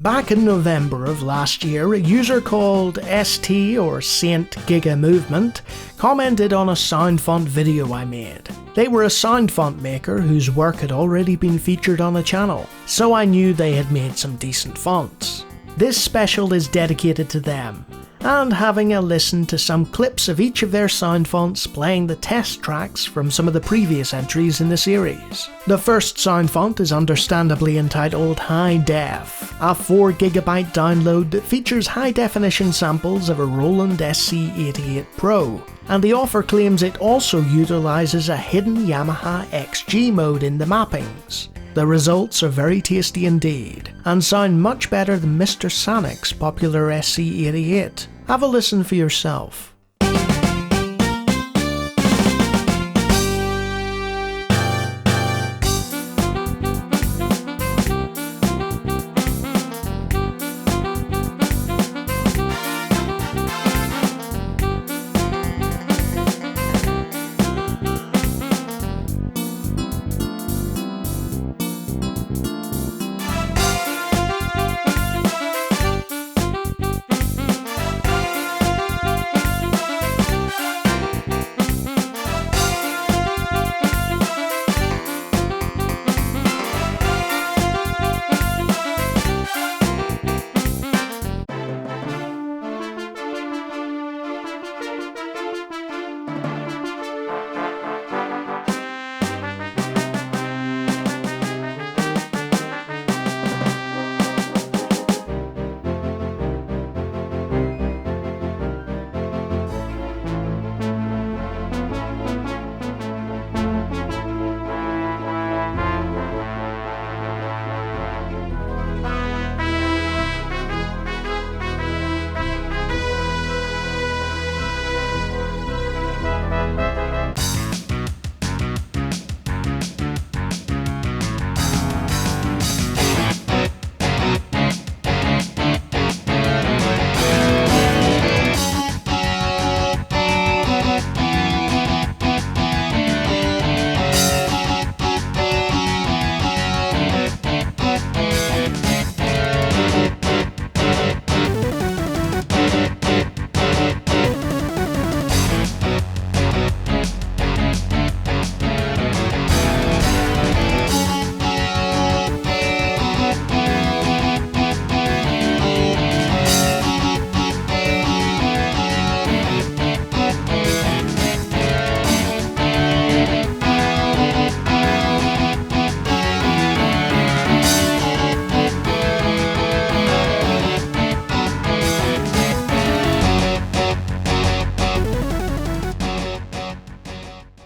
Back in November of last year, a user called ST or Saint Giga Movement commented on a Soundfont video I made. They were a Soundfont maker whose work had already been featured on the channel, so I knew they had made some decent fonts. This special is dedicated to them, and having a listen to some clips of each of their sound fonts playing the test tracks from some of the previous entries in the series. The first sound font is understandably entitled Hi Def, a 4GB download that features high definition samples of a Roland SC88 Pro, and the author claims it also utilises a hidden Yamaha XG mode in the mappings. The results are very tasty indeed, and sound much better than Mr. Sanic's popular SC88. Have a listen for yourself.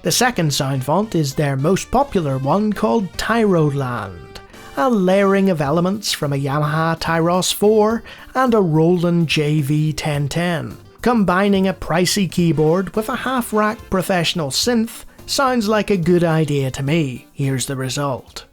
The second sound font is their most popular one called Tyroland, a layering of elements from a Yamaha Tyros 4 and a Roland JV1010. Combining a pricey keyboard with a half-rack professional synth sounds like a good idea to me. Here's the result.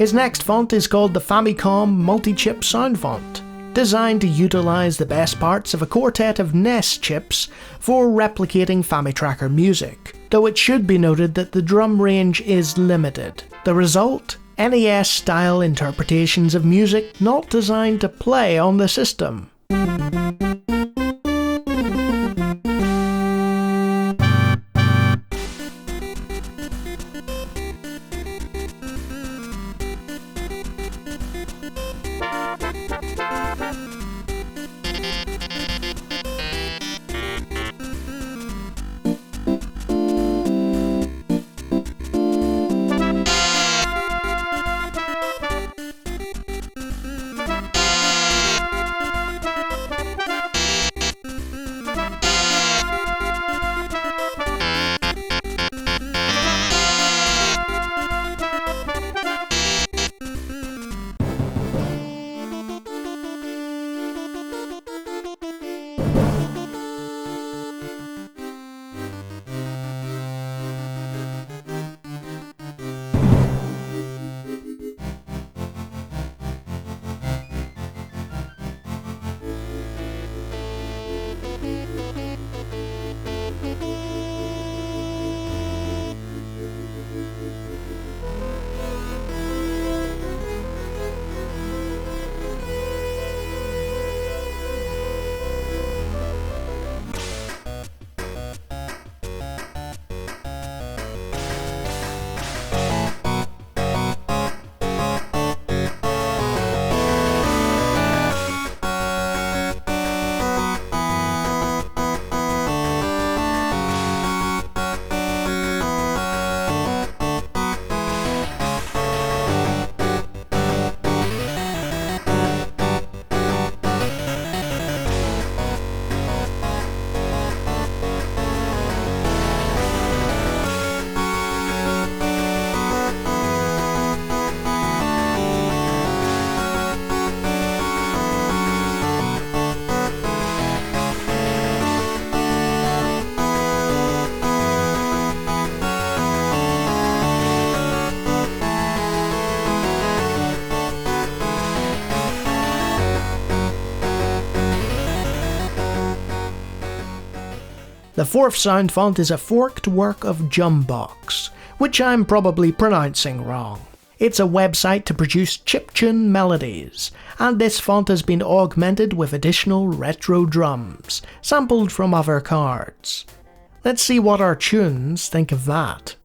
His next font is called the Famicom Multichip Soundfont, designed to utilise the best parts of a quartet of NES chips for replicating Famitracker music, though it should be noted that the drum range is limited. The result? NES-style interpretations of music not designed to play on the system. The fourth sound font is a forked work of JummBox, which I'm probably pronouncing wrong. It's a website to produce chiptune melodies, and this font has been augmented with additional retro drums, sampled from other cards. Let's see what our tunes think of that.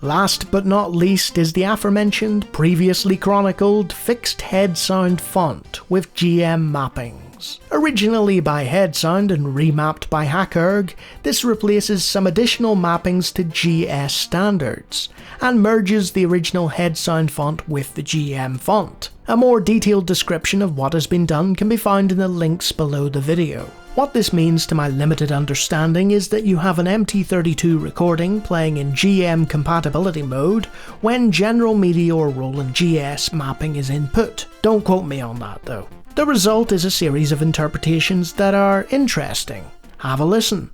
Last but not least is the aforementioned, previously chronicled, fixed head sound font with GM mappings. Originally by Hedsound and remapped by Hackerg, this replaces some additional mappings to GS standards, and merges the original Hedsound font with the GM font. A more detailed description of what has been done can be found in the links below the video. What this means to my limited understanding is that you have an MT32 recording playing in GM compatibility mode when General Media or Roland GS mapping is input. Don't quote me on that though. The result is a series of interpretations that are interesting. Have a listen.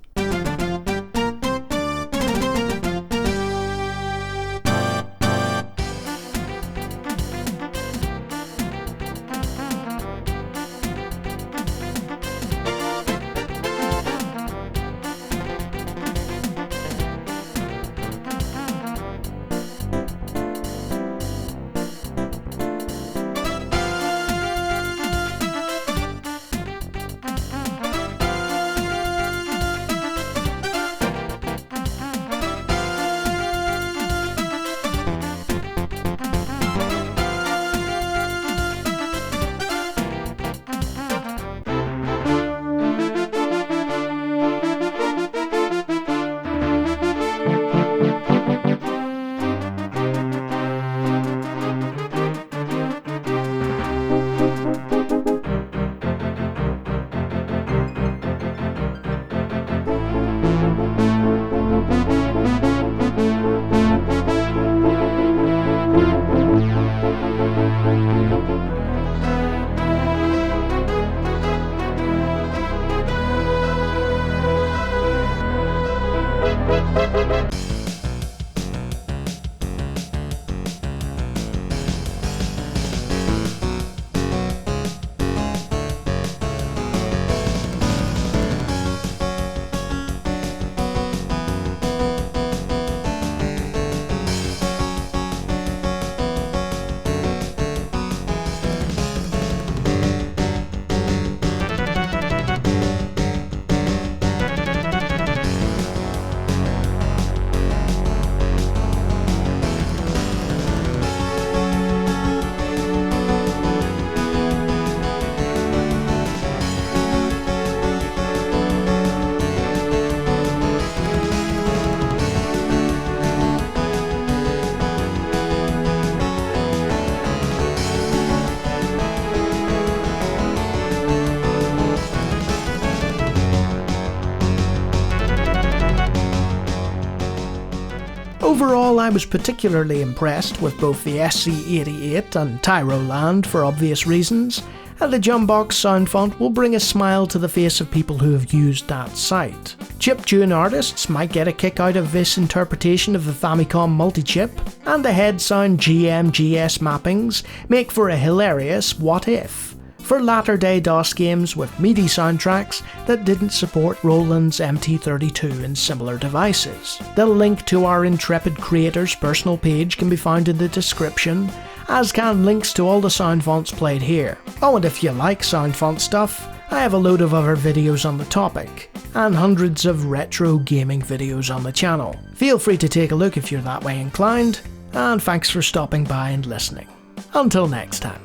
Overall, I was particularly impressed with both the SC88 and Tyroland for obvious reasons, and the JumBox Soundfont will bring a smile to the face of people who have used that site. Chiptune artists might get a kick out of this interpretation of the Famicom Multichip, and the Hedsound GM GS mappings make for a hilarious what if for latter-day DOS games with meaty soundtracks that didn't support Roland's MT32 and similar devices. The link to our intrepid creator's personal page can be found in the description, as can links to all the sound fonts played here. Oh, and if you like sound font stuff, I have a load of other videos on the topic, and hundreds of retro gaming videos on the channel. Feel free to take a look if you're that way inclined, and thanks for stopping by and listening. Until next time.